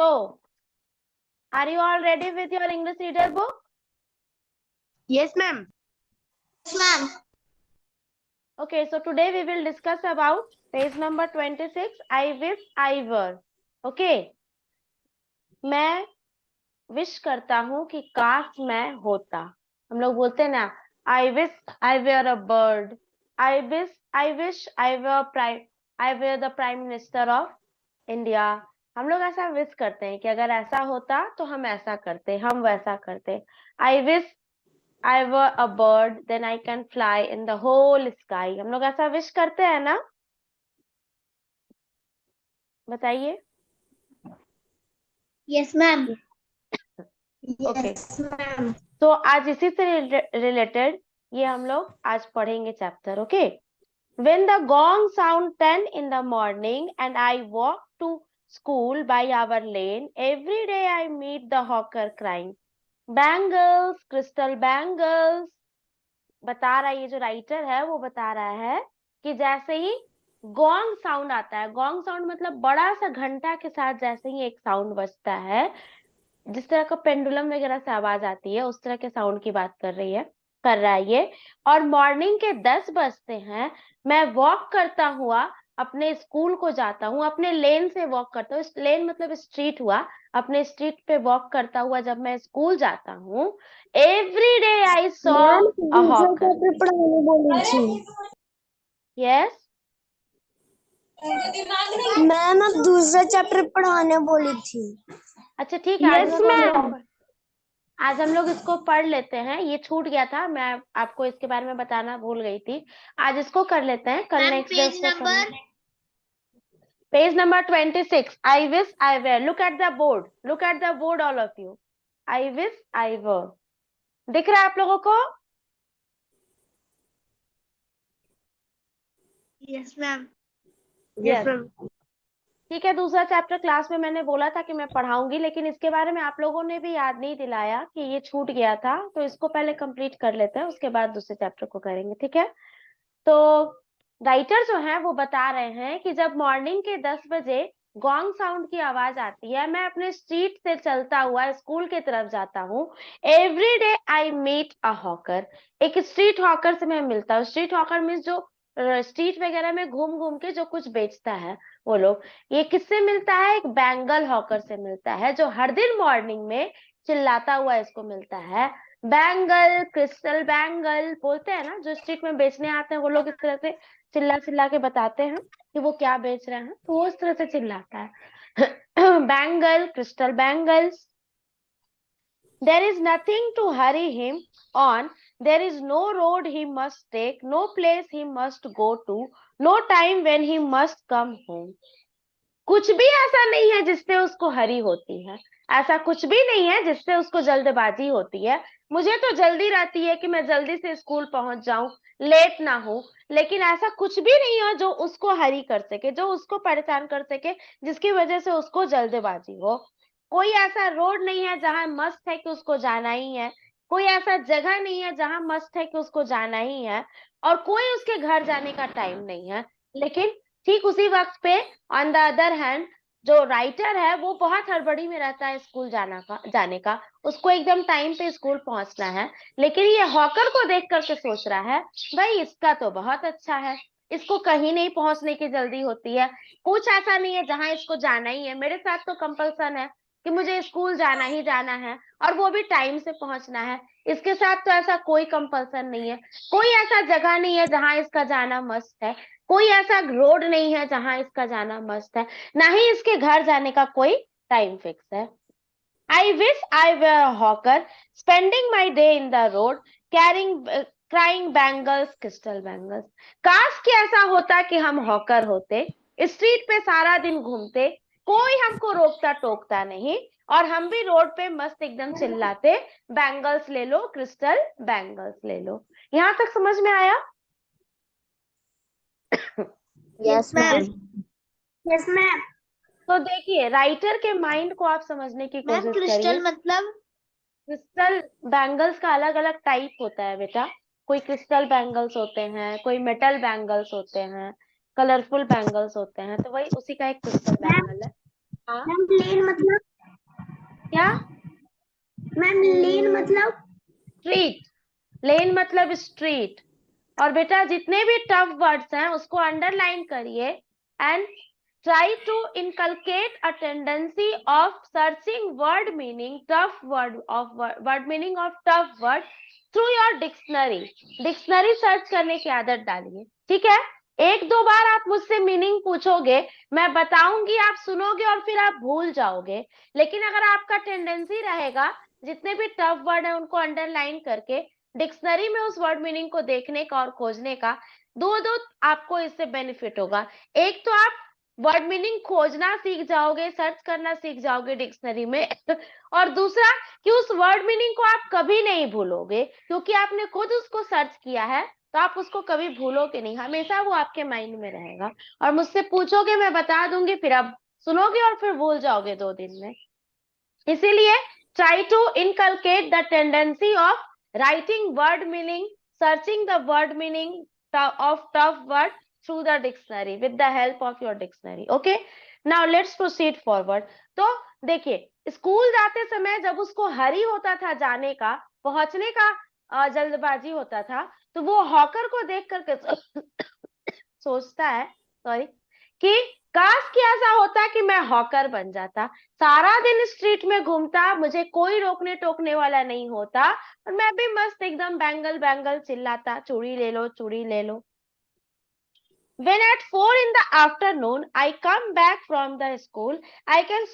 So, are you all ready with your English reader book? Yes, ma'am. Yes, ma'am. Okay, so today we will discuss about page number 26. I wish I were. Okay. मैं wish करता हूँ कि काश मैं होता. हम लोग बोलते हैं ना, I wish I were a bird. I wish I were the Prime Minister of India. हम लोग ऐसा विश करते हैं कि अगर ऐसा होता तो हम ऐसा करते, हम वैसा करते. I wish I were a bird, then I can fly in the whole sky. हम लोग ऐसा विश करते हैं ना? बताइए. Yes, ma'am. Okay. Yes, ma'am. तो आज इसी से रिलेटेड ये हम लोग आज पढ़ेंगे chapter. Okay. When the gong sound 10 in the morning and I walk to school by our lane, every day I meet the hawker crying, bangles, crystal bangles. बता रहा है, ये जो राइटर है वो बता रहा है कि जैसे ही गोंग साउंड आता है, गोंग साउंड मतलब बड़ा सा घंटा के साथ जैसे ही एक साउंड बजता है, जिस तरह का पेंडुलम वगैरह से आवाज आती है, उस तरह के साउंड की बात कर रहा है ये. और मॉर्निंग के 10 बजते हैं, मैं वॉक करता हुआ अपने स्कूल को जाता हूँ, अपने लेन से वॉक करता हूँ. लेन मतलब स्ट्रीट हुआ. अपने स्ट्रीट पे वॉक करता हुआ जब मैं स्कूल जाता हूँ, every day I saw a hawker. Yes ma'am अब दूसरा चैप्टर पढ़ाने बोली थी. अच्छा ठीक है. Yes, ma'am. आज हम लोग इसको पढ़ लेते हैं. ये छूट गया था, मैं आपको इसके बारे में बताना भूल गई थी. आज इसको कर लेते हैं, कल नेक्स्ट डे इसको करना. Page number 26. I wish I were. Look at the board. Look at the board, all of you. I wish I were. दिख रहा है आप लोगों को? Yes, ma'am. Yes, ma'am. ठीक है. दूसरा चैप्टर क्लास में मैंने बोला था कि मैं पढ़ाऊंगी, लेकिन इसके बारे में आप लोगों ने भी याद नहीं दिलाया कि ये छूट गया था, तो इसको पहले कंप्लीट कर लेते हैं, उसके बाद दूसरे चैप्टर को करेंगे. ठीक है. तो राइटर जो है वो बता रहे हैं कि जब मॉर्निंग के 10 बजे गॉन्ग साउंड की आवाज आती है, मैं अपने स्ट्रीट से चलता हुआ स्कूल की तरफ जाता हूँ. Every day I meet a hawker. एक स्ट्रीट हॉकर से मैं मिलता हूँ. स्ट्रीट हॉकर मीन्स जो स्ट्रीट वगैरह में घूम घूम के जो कुछ बेचता है वो लोग. ये किससे मिलता है? एक बैंगल हॉकर से मिलता है, जो हर दिन मॉर्निंग में चिल्लाता हुआ इसको मिलता है. बैंगल, क्रिस्टल बैंगल बोलते हैं ना, जो स्ट्रीट में बेचने आते हैं वो लोग इस तरह से चिल्ला चिल्ला के बताते हैं कि वो क्या बेच रहे हैं, तो वो इस तरह से चिल्लाता है. Bangle, crystal bangles. There is nothing to hurry him on. There is no road he must take, no place he must go to, no time when he must come home. कुछ भी ऐसा नहीं है जिससे उसको हरी होती है. ऐसा कुछ भी नहीं है जिससे उसको जल्दबाजी होती है. मुझे तो जल्दी रहती है कि मैं जल्दी से स्कूल पहुंच जाऊं, लेट ना हो. लेकिन ऐसा कुछ भी नहीं है जो उसको हरी कर सके, जो उसको परेशान कर सके, जिसकी वजह से उसको जल्दबाजी हो. कोई ऐसा रोड नहीं है जहां मस्त है कि उसको जाना ही है. कोई ऐसा जगह नहीं है जहां मस्त है कि उसको जाना ही है. और कोई उसके घर जाने का टाइम नहीं है. लेकिन ठीक उसी वक्त पे ऑन द अदर हैंड जो राइटर है वो बहुत हड़बड़ी में रहता है स्कूल जाने का. उसको एकदम टाइम पे स्कूल पहुंचना है. लेकिन ये हॉकर को देख करके सोच रहा है, भाई इसका तो बहुत अच्छा है, इसको कहीं नहीं पहुंचने की जल्दी होती है. कुछ ऐसा नहीं है जहां इसको जाना ही है. मेरे साथ तो कंपल्सन है कि मुझे स्कूल जाना ही जाना है, और वो भी टाइम से पहुंचना है. इसके साथ तो ऐसा कोई कंपल्सन नहीं है. कोई ऐसा जगह नहीं है जहां इसका जाना मस्त है. कोई ऐसा रोड नहीं है जहां इसका जाना मस्त है. ना ही इसके घर जाने का कोई टाइम फिक्स है. I wish I were a hawker, spending my day in the road, crying bangles, crystal bangles. काश कि ऐसा होता कि हम हॉकर होते, स्ट्रीट पे सारा दिन घूमते, कोई हमको रोकता टोकता नहीं, और हम भी रोड पे मस्त एकदम चिल्लाते, बैंगल्स ले लो, क्रिस्टल बैंगल्स ले लो. यहाँ तक समझ में आया? Yes, ma'am. Yes, ma'am. तो देखिए, राइटर के माइंड को आप समझने की मैम कोशिश क्रिस्टल करिए. मतलब? क्रिस्टल बैंगल्स का अलग अलग टाइप होता है बेटा. कोई क्रिस्टल बैंगल्स होते हैं, कोई मेटल बैंगल्स होते हैं, कलरफुल बैंगल्स होते हैं, तो वही उसी का एक क्रिस्टल बैंगल है. हाँ, मैम प्लेन मतलब? मैम लेन मतलब स्ट्रीट, लेन मतलब स्ट्रीट। और बेटा जितने भी टफ वर्ड्स हैं उसको अंडरलाइन करिए and try to inculcate a tendency of searching word meaning of tough word through your dictionary. Dictionary search करने की आदत डालिए, ठीक है। एक दो बार आप मुझसे मीनिंग पूछोगे, मैं बताऊंगी, आप सुनोगे और फिर आप भूल जाओगे। लेकिन अगर आपका टेंडेंसी रहेगा जितने भी टफ वर्ड है उनको अंडरलाइन करके डिक्शनरी में उस वर्ड मीनिंग को देखने का और खोजने का, दो आपको इससे बेनिफिट होगा। एक तो आप वर्ड मीनिंग खोजना सीख जाओगे, सर्च करना सीख जाओगे डिक्शनरी में और दूसरा कि उस वर्ड मीनिंग को आप कभी नहीं भूलोगे क्योंकि आपने खुद उसको सर्च किया है, तो आप उसको कभी भूलोगे नहीं, हमेशा वो आपके माइंड में रहेगा। और मुझसे पूछोगे, मैं बता दूंगी, फिर आप सुनोगे और फिर भूल जाओगे 2 दिन में। इसीलिए try to inculcate the tendency of writing word meaning, searching the word meaning of tough word through the dictionary with the help of your dictionary. Okay, now let's proceed forward. तो देखिए स्कूल जाते समय जब उसको हरी होता था जाने का, पहुंचने का जल्दबाजी होता था, तो वो हॉकर को देख करके सोचता है सॉरी कि काश कि ऐसा होता कि मैं हॉकर बन जाता, सारा दिन स्ट्रीट में घूमता, मुझे कोई रोकने टोकने वाला नहीं होता और मैं भी मस्त एकदम बैंगल बैंगल चिल्लाता, चूड़ी ले लो चूड़ी ले लो। When at 4 in the afternoon I come back from the school, I can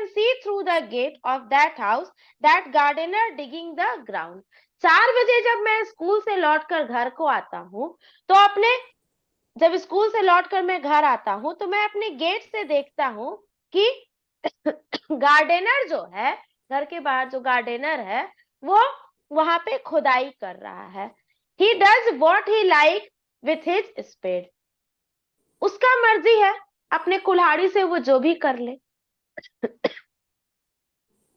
see through the gate of that house that gardener digging the ground. 4 बजे जब मैं स्कूल से लौटकर घर को आता हूँ, तो जब स्कूल से लौटकर मैं घर आता हूँ तो मैं अपने गेट से देखता हूँ कि गार्डनर जो है, घर के बाहर जो गार्डनर है, वो वहां पे खुदाई कर रहा है। He does what he like with his spade. उसका मर्जी है, अपने कुल्हाड़ी से वो जो भी कर ले।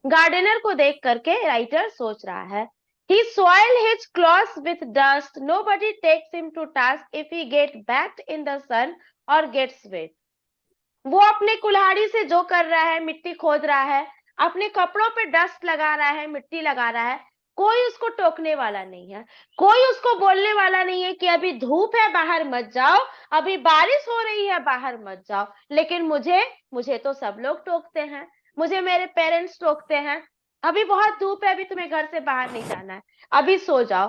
गार्डनर को देख करके राइटर सोच रहा है, he soil his clothes with dust, nobody takes him to task if he get backed in the sun or gets wet. वो अपने कुल्हाड़ी से जो कर रहा है, मिट्टी खोद रहा है, अपने कपड़ों पे डस्ट लगा रहा है, मिट्टी लगा रहा है, कोई उसको टोकने वाला नहीं है, कोई उसको बोलने वाला नहीं है कि अभी धूप है बाहर मत जाओ, अभी बारिश हो रही है बाहर मत जाओ। लेकिन मुझे तो सब लोग टोकते हैं, मुझे मेरे पेरेंट्स टोकते हैं, अभी बहुत धूप है, अभी तुम्हें घर से बाहर नहीं जाना है, अभी सो जाओ,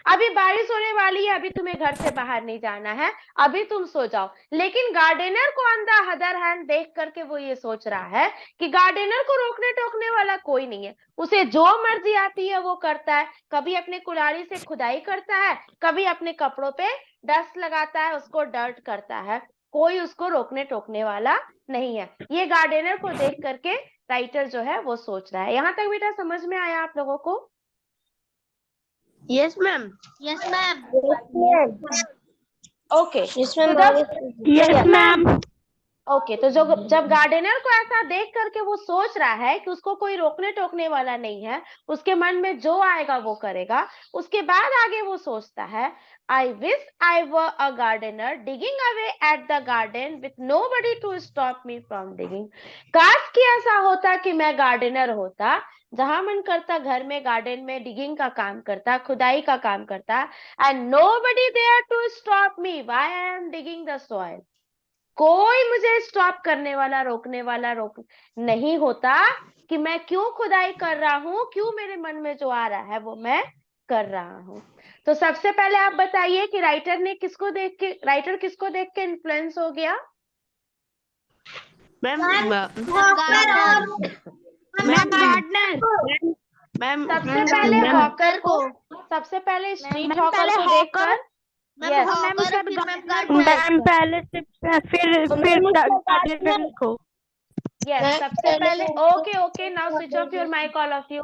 अभी बारिश होने वाली है, अभी तुम्हें घर से बाहर नहीं जाना है, अभी तुम सो जाओ। लेकिन गार्डनर को ऑन द अदर हैंड देख करके वो ये सोच रहा है कि गार्डनर को रोकने टोकने वाला कोई नहीं है, उसे जो मर्जी आती है वो करता है, कभी अपने कुल्हाड़ी से खुदाई करता है, कभी अपने कपड़ों पे डस्ट लगाता है, उसको डर्ट करता है, कोई उसको रोकने टोकने वाला नहीं है। ये गार्डनर को देख करके राइटर जो है वो सोच रहा है। यहाँ तक बेटा समझ में आया आप लोगों को? Yes, ma'am. Yes ma'am okay Yes, ma'am. Okay, तो जब गार्डनर को ऐसा देख करके वो सोच रहा है कि उसको कोई रोकने टोकने वाला नहीं है, उसके मन में जो आएगा वो करेगा, उसके बाद आगे वो सोचता है, I wish I were a gardener digging away at the garden with nobody to stop me from digging. काश कि ऐसा होता कि मैं गार्डनर होता, जहां मन करता घर में गार्डन में डिगिंग का काम करता, खुदाई का काम करता, and nobody there to stop me why I am digging the soil. कोई मुझे स्टॉप करने वाला, रोकने वाला नहीं होता कि मैं क्यों खुदाई कर रहा हूँ, क्यों मेरे मन में जो आ रहा है वो मैं कर रहा हूँ। तो सबसे पहले आप बताइए कि राइटर किसको देख के इन्फ्लुएंस हो गया? Ma'am, ma'am, सबसे पहले हॉकर को, सबसे पहले स्ट्रीट हॉकर को देखकर, मैम पहले से फिर गार्डनर को। यस सबसे पहले, okay now switch off your mic all of you.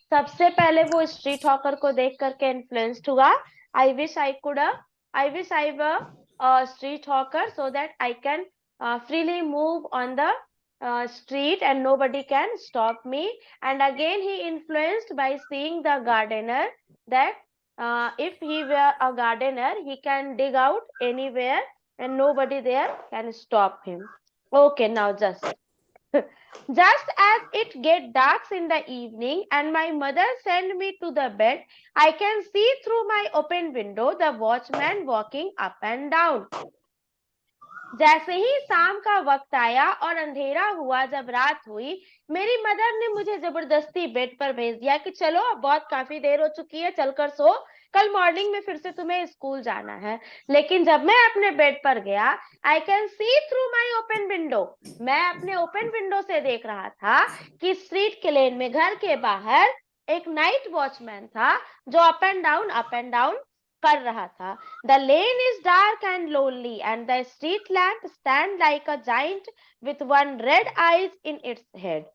सबसे पहले वो स्ट्रीट हॉकर को देख करके इन्फ्लुएंस्ड हुआ। आई wish I were a street hawker so that I can freely move on the street and nobody can stop me. And again he influenced by seeing the gardener that if he were a gardener he can dig out anywhere and nobody there can stop him. Okay, now just Just as it get dark in the evening and my mother send me to the bed, I can see through my open window the watchman walking up and down. जैसे ही शाम का वक्त आया और अंधेरा हुआ, जब रात हुई, मेरी मदर ने मुझे जबरदस्ती बेड पर भेज दिया कि चलो अब बहुत काफी देर हो चुकी है, चलकर सो, कल मॉर्निंग में फिर से तुम्हें स्कूल जाना है। लेकिन जब मैं अपने बेड पर गया, I can see through my open window, मैं अपने ओपन विंडो से देख रहा था कि स्ट्रीट के लेन में, घर के बाहर एक नाइट वॉचमैन था जो अप एंड डाउन कर रहा था। The lane is dark and lonely and the street lamp stand like a giant with one red eyes in its head.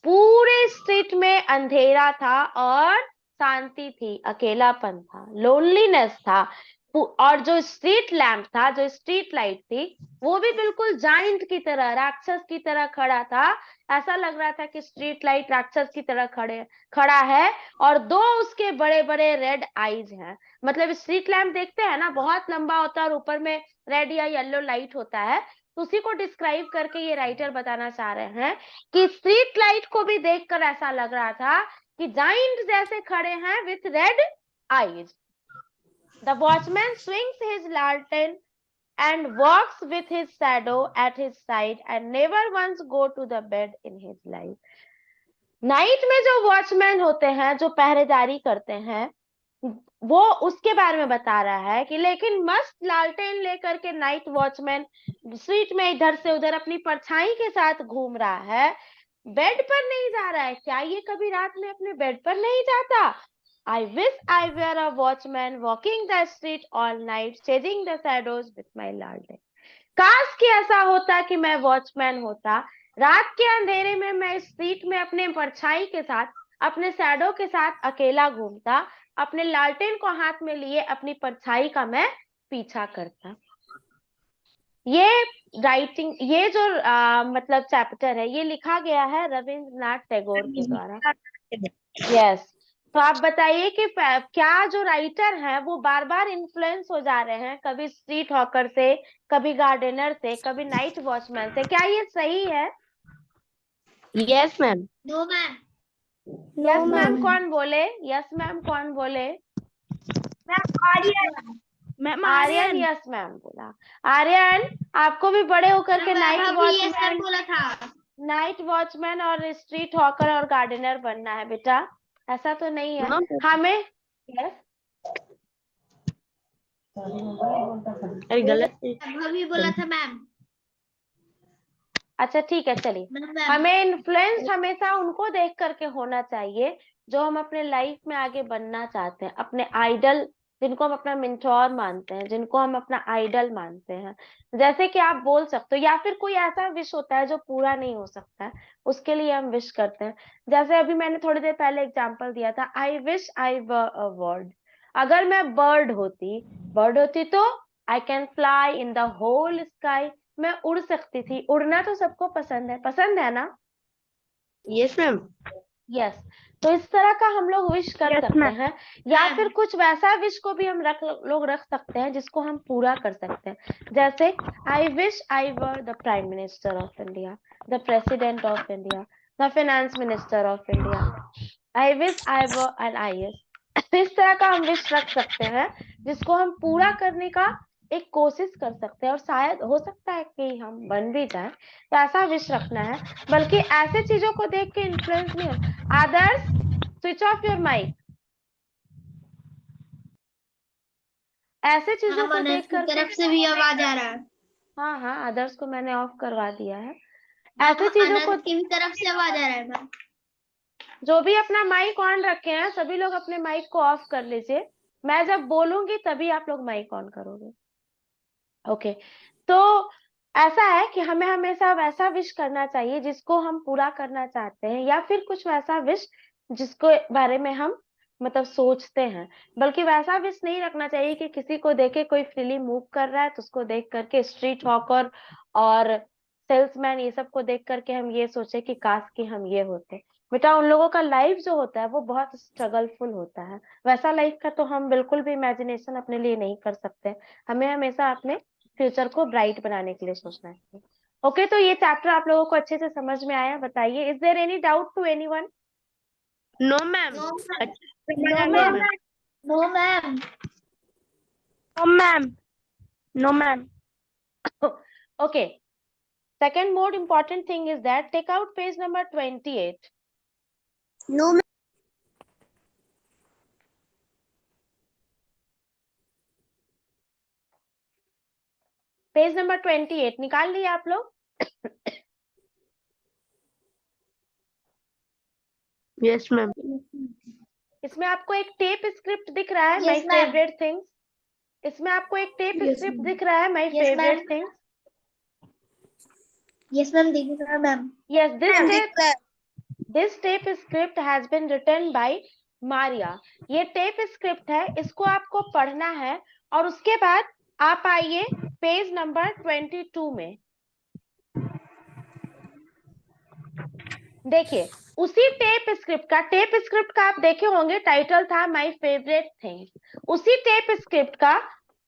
पूरे स्ट्रीट में अंधेरा था और शांति थी, अकेलापन था, लोनलीनेस था। और जो स्ट्रीट लैम्प था, जो स्ट्रीट लाइट थी, वो भी बिल्कुल जाइंट की तरह, राक्षस की तरह खड़ा था। ऐसा लग रहा था कि स्ट्रीट लाइट राक्षस की तरह खड़ा है और दो उसके बड़े बड़े रेड आईज हैं। मतलब स्ट्रीट लैम्प देखते हैं ना, बहुत लंबा होता है और ऊपर में रेड या येलो लाइट होता है। उसी को डिस्क्राइब करके ये राइटर बताना चाह रहे हैं कि स्ट्रीट लाइट को भी देखकर ऐसा लग रहा था कि जाइंट जैसे खड़े हैं with red eyes. The watchman swings his lantern and walks with his shadow at his side and never once go to the bed in his life. Night में जो वॉचमैन होते हैं, जो पहरेदारी करते हैं, वो उसके बारे में बता रहा है कि लेकिन मस्त लालटेन लेकर के नाइट वॉचमैन स्ट्रीट में इधर से उधर अपनी परछाई के साथ घूम रहा है, बेड पर नहीं जा रहा है। क्या ये कभी रात में अपने बेड पर नहीं जाता? I wish I were a watchman walking the street all night, chasing the shadows with my lantern. काश कि ऐसा होता कि मैं वॉचमैन होता, रात के अंधेरे में मैं स्ट्रीट में अपने परछाई के साथ, अपने शैडो के साथ अकेला घूमता, अपने लालटेन को हाथ में लिए अपनी परछाई का मैं पीछा करता। ये राइटिंग, ये जो मतलब चैप्टर है, ये लिखा गया है रविंद्रनाथ टैगोर के द्वारा। यस। तो आप बताइए कि क्या जो राइटर हैं वो बार बार इन्फ्लुएंस हो जा रहे हैं, कभी स्ट्रीट हॉकर से, कभी गार्डनर से, कभी नाइट वॉचमैन से। क्या ये सही है? Yes ma'am. No ma'am. Yes ma'am कौन बोले? यस मैम कौन बोले? मैम आर्यन यस मैम बोला। आर्यन, आपको भी बड़े होकर के नाइट वॉचमैन और स्ट्रीट हॉकर और गार्डनर बनना है बेटा? ऐसा तो नहीं है हमें। यस अरे गलत अभी बोला था मैम। अच्छा ठीक है, चलिए। हमें इन्फ्लुएंस हमेशा उनको देख करके होना चाहिए जो हम अपने लाइफ में आगे बनना चाहते हैं, अपने आइडल, जिनको हम अपना मेंटोर मानते हैं, जिनको हम अपना आइडल मानते हैं। जैसे कि आप बोल सकते हो, या फिर कोई ऐसा विश होता है जो पूरा नहीं हो सकता है, उसके लिए हम विश करते हैं। जैसे अभी मैंने थोड़ी देर पहले एग्जांपल दिया था, आई wish I were a bird. अगर मैं बर्ड होती तो I can fly in the whole sky, मैं उड़ सकती थी। उड़ना तो सबको पसंद है ना? Yes ma'am. यस। तो इस तरह का हम लोग विश कर Yes, सकते ma'am. हैं, या फिर कुछ वैसा विश को भी हम लोग रख सकते हैं जिसको हम पूरा कर सकते हैं। जैसे आई wish I were the prime minister of India, the president of India, the finance minister of India, I wish I were N IAS। इस तरह का हम विश रख सकते हैं जिसको हम पूरा करने का एक कोशिश कर सकते हैं, और शायद हो सकता है कि हम बन भी जाए। तो ऐसा विश रखना है, बल्कि ऐसे चीजों को देख के इन्फ्लुएंस नहीं हो। आदर्श, स्विच ऑफ योर माइक। ऐसे चीजों को देख कर तरफ से भी आवाज आ रहा है। हाँ हाँ, आदर्श को मैंने ऑफ करवा दिया है। ऐसे चीजों को की भी तरफ से आवाज आ रहा है मैम। जो भी अपना माइक ऑन रखे हैं, सभी लोग अपने माइक को ऑफ कर लीजिए। मैं जब बोलूंगी तभी आप लोग माइक ऑन करोगे। ओके। तो ऐसा है कि हमें हमेशा वैसा विश करना चाहिए जिसको हम पूरा करना चाहते हैं, या फिर कुछ वैसा विश जिसको बारे में हम मतलब सोचते हैं। बल्कि वैसा विश नहीं रखना चाहिए कि किसी को देखे कोई फ्रीली मूव कर रहा है तो उसको देख करके, स्ट्रीट हॉकर और सेल्समैन, ये सब को देख करके हम ये सोचे कि काश कि हम ये होते। बेटा, उन लोगों का लाइफ जो होता है वो बहुत स्ट्रगलफुल होता है। वैसा लाइफ का तो हम बिल्कुल भी इमेजिनेशन अपने लिए नहीं कर सकते। हमें हमेशा अपने फ्यूचर को ब्राइट बनाने के लिए सोचना चाहिए। ओके, तो ये चैप्टर आप लोगों को अच्छे से समझ में आया? बताइए, is there any doubt to anyone? No ma'am. No ma'am. No ma'am. No ma'am. No ma'am. Okay, second more important thing is that take out page number 28. No ma'am. Page number 28 निकाल लिए आप लोग? Yes ma'am. इसमें आपको एक tape script दिख रहा है, Yes, my ma'am. Favourite things. इसमें आपको एक टेप Yes, स्क्रिप्ट ma'am. दिख रहा है, my Yes, favourite ma'am. Things. Yes ma'am, दिख रहा मैम। Yes, दिख रहा है। this tape script has been written by Maria. ये टेप स्क्रिप्ट है, इसको आपको पढ़ना है और उसके बाद आप आइए पेज नंबर 22 में। देखिए, उसी टेप स्क्रिप्ट का आप देखे होंगे, टाइटल था माय फेवरेट थिंग्स। उसी टेप स्क्रिप्ट का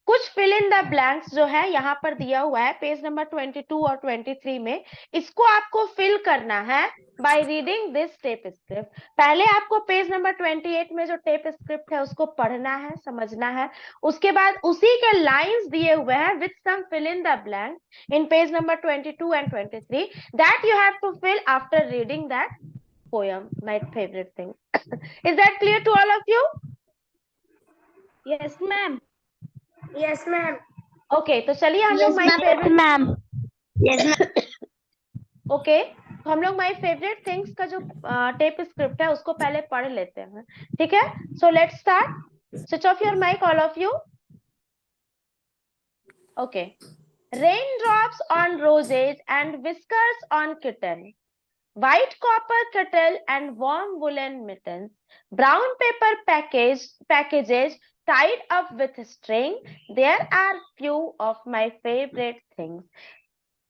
कुछ फिल इन द ब्लैंक्स जो है यहाँ पर दिया हुआ है पेज नंबर 22 और 23 में, इसको आपको फिल करना है by reading this tape script. पहले आपको पेज नंबर 28 में जो टेप स्क्रिप्ट है उसको पढ़ना है, समझना है। उसके बाद उसी के लाइंस दिए हुए हैं with some fill in the blank in page number 22 and 23 that you have to fill after reading that poem, my favorite thing. Is that clear to all of you? Yes ma'am. Yes ma'am. Okay, तो चलिए हम लोग Yes, my ma'am. Favourite ma'am. Yes ma'am. Okay, तो हम लोग my favourite things का जो tape script है उसको पहले पढ़ लेते हैं, ठीक है? So let's start. Switch off your mic all of you. Okay, raindrops on roses and whiskers on kitten, white copper kettle and warm woolen mittens, brown paper packages tied up with string, there are few of my favorite things.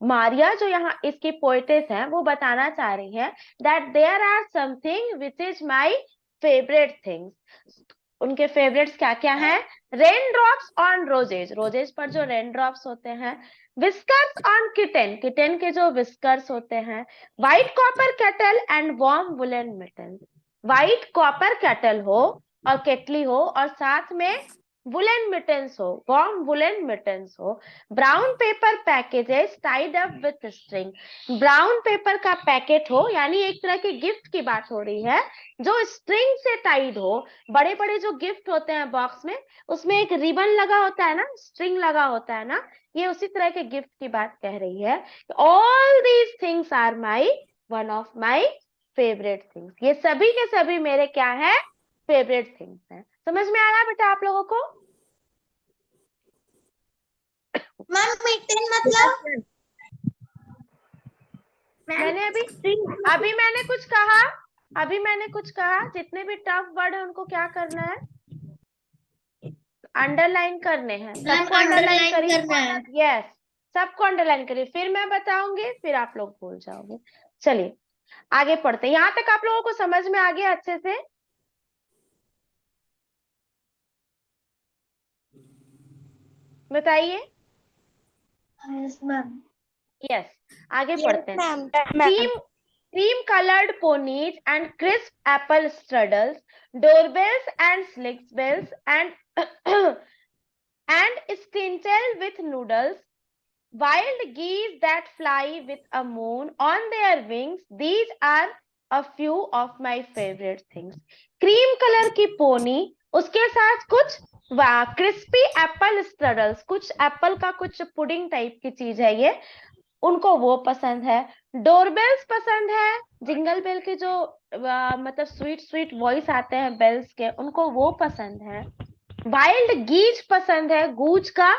Maria जो यहाँ इसकी poetess है वो बताना चाह रही है that there are something which is my favourite things. उनके फेवरेट्स क्या क्या हैं? Rain drops on roses, roses पर जो रेन ड्रॉप्स होते हैं। विस्कर्स ऑन किटन, किटन के जो विस्कर्स होते हैं। White copper kettle and warm woollen mitten, white copper kettle हो और केटली हो और साथ में वुलन मिटन्स हो, वार्म वुलन मिटन्स हो। Brown paper packages tied up with string, brown paper का पैकेट हो, यानी एक तरह की गिफ्ट की बात हो रही है जो स्ट्रिंग से टाइड हो। बड़े बड़े जो गिफ्ट होते हैं बॉक्स में, उसमें एक रिबन लगा होता है ना, स्ट्रिंग लगा होता है ना, ये उसी तरह के गिफ्ट की बात कह रही है। All these things are my one of my favourite things, ये सभी के सभी मेरे क्या है? फेवरेट थिंग्स हैं। समझ में आ रहा है बेटा आप लोगों को? मैम मिटन मतलब? मैंने मैंने कुछ कहा, जितने भी टफ वर्ड है उनको क्या करना है? अंडरलाइन करने हैं। सबको अंडरलाइन करिए। यस, सबको अंडरलाइन करिए, फिर मैं बताऊंगी, फिर आप लोग भूल जाओगे। चलिए आगे पढ़ते हैं। यहाँ तक आप लोगों को समझ में आ गया अच्छे से? बताइए। Yes ma'am. यस, आगे पढ़ते हैं। Ma'am. cream colored ponies and crisp apple strudels, doorbells and slicks bells and and stintel with noodles, wild geese that fly with a moon on their wings, these are a few of my favorite things. Cream colour की pony, उसके साथ कुछ crispy Apple स्ट्रडल्स, कुछ Apple का कुछ pudding type की चीज है ये, उनको वो पसंद है। डोरबेल्स पसंद है, जिंगल बेल के जो मतलब स्वीट स्वीट वॉइस आते हैं बेल्स के, उनको वो पसंद है। वाइल्ड गीज पसंद है, गूज का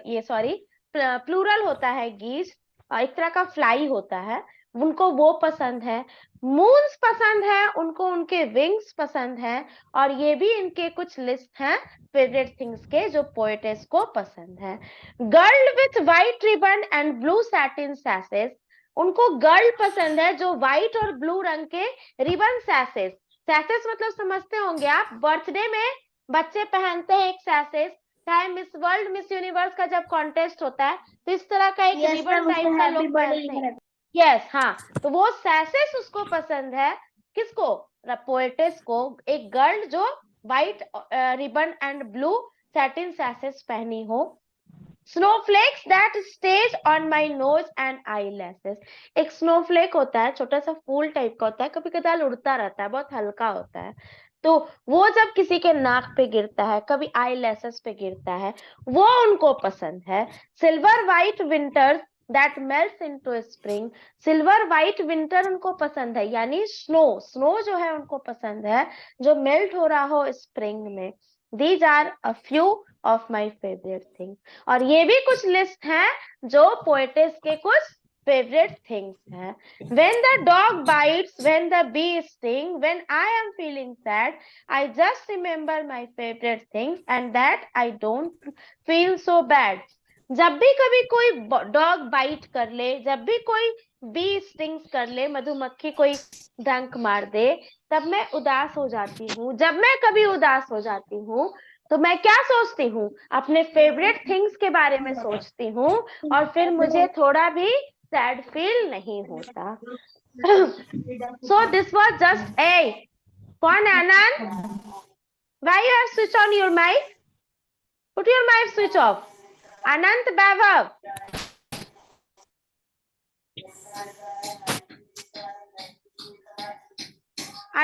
ये सॉरी प्लूरल होता है गीज, एक तरह का फ्लाई होता है, उनको वो पसंद है। मून्स पसंद है उनको, उनके विंग्स पसंद है, और ये भी इनके कुछ लिस्ट हैं फेवरेट थिंग्स के जो पोएटेस को पसंद है। Girl with white ribbon and blue satin sashes, उनको गर्ल पसंद है जो व्हाइट और ब्लू रंग के रिबन सैसेस, सैसेस मतलब समझते होंगे आप, बर्थडे में बच्चे पहनते हैं एक सैसेस, चाहे मिस वर्ल्ड मिस यूनिवर्स का जब कॉन्टेस्ट होता है तो इस तरह का एक रिबन टाइप का लोग पहनते हैं। यस, हाँ, तो वो सैसेस उसको पसंद है। किसको? पोएटेस को। एक गर्ल जो white ribbon and blue satin sashes पहनी हो। Snowflakes that stay on my nose and eyelashes. एक स्नोफ्लेक होता है, छोटा सा फूल टाइप का होता है, कभी कदार उड़ता रहता है, बहुत हल्का होता है, तो वो जब किसी के नाक पे गिरता है, कभी आई लैसेस पे गिरता है, वो उनको पसंद है। Silver white winters that melts into spring. Silver white winter उनको पसंद है, यानी स्नो, स्नो जो है उनको पसंद है, जो मेल्ट हो रहा हो स्प्रिंग में। These are a few of my favourite thing. और ये भी कुछ लिस्ट है जो पोएटेस के कुछ favorite things हैं. When the dog bites, when the bee stings, when I am feeling sad, I just remember my favorite things and that I don't feel so bad. जब भी कभी कोई डॉग बाइट कर ले, जब भी कोई बी स्टिंग्स कर ले, मधुमक्खी कोई डंक मार दे, तब मैं उदास हो जाती हूँ। जब मैं कभी उदास हो जाती हूँ तो मैं क्या सोचती हूँ? अपने फेवरेट थिंग्स के बारे में सोचती हूँ और फिर मुझे थोड़ा भी सैड फील नहीं होता। So this was just a कौन है आनंद? Why you have switch on your mic? Put your mic switch off. Anant Vaibhav.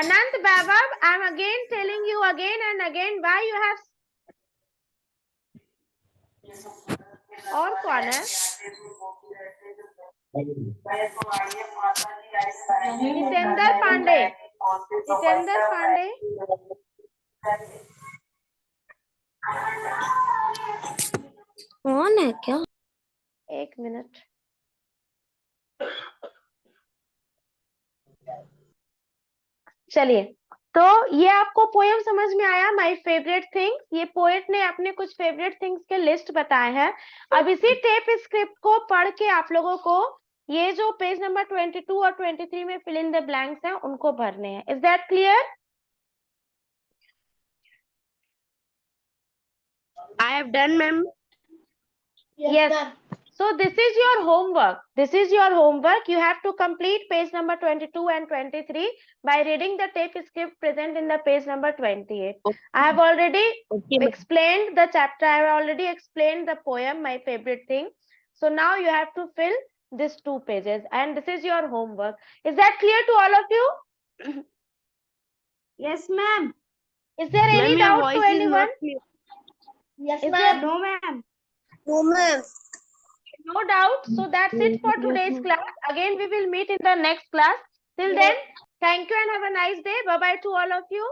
Anant Vaibhav, I am again telling you again and again why you have. और कौन है? जितेंद्र पांडे। जितेंद्र पांडे। कौन है क्या? एक minute. चलिए, तो ये आपको पोएम समझ में आया, माय फेवरेट थिंग्स। ये पोएट ने अपने कुछ फेवरेट थिंग्स के लिस्ट बताए हैं। अब इसी टेप स्क्रिप्ट को पढ़ के आप लोगों को ये जो पेज नंबर 22 और 23 में फिल इन द ब्लैंक्स हैं उनको भरने हैं। Is that clear? I have done, ma'am. Yes. So this is your homework. This is your homework. You have to complete page number 22 and 23 by reading the tape script present in the page number 28. I have already explained the chapter. I have already explained the poem, my favorite thing. So now you have to fill these 2 pages and this is your homework. Is that clear to all of you? Yes, ma'am. Is there any doubt to anyone? Yes, ma'am. No, ma'am. No, ma'am. No doubt. So that's it for today's class. Again, we will meet in the next class. Till then, thank you and have a nice day. Bye-bye to all of you.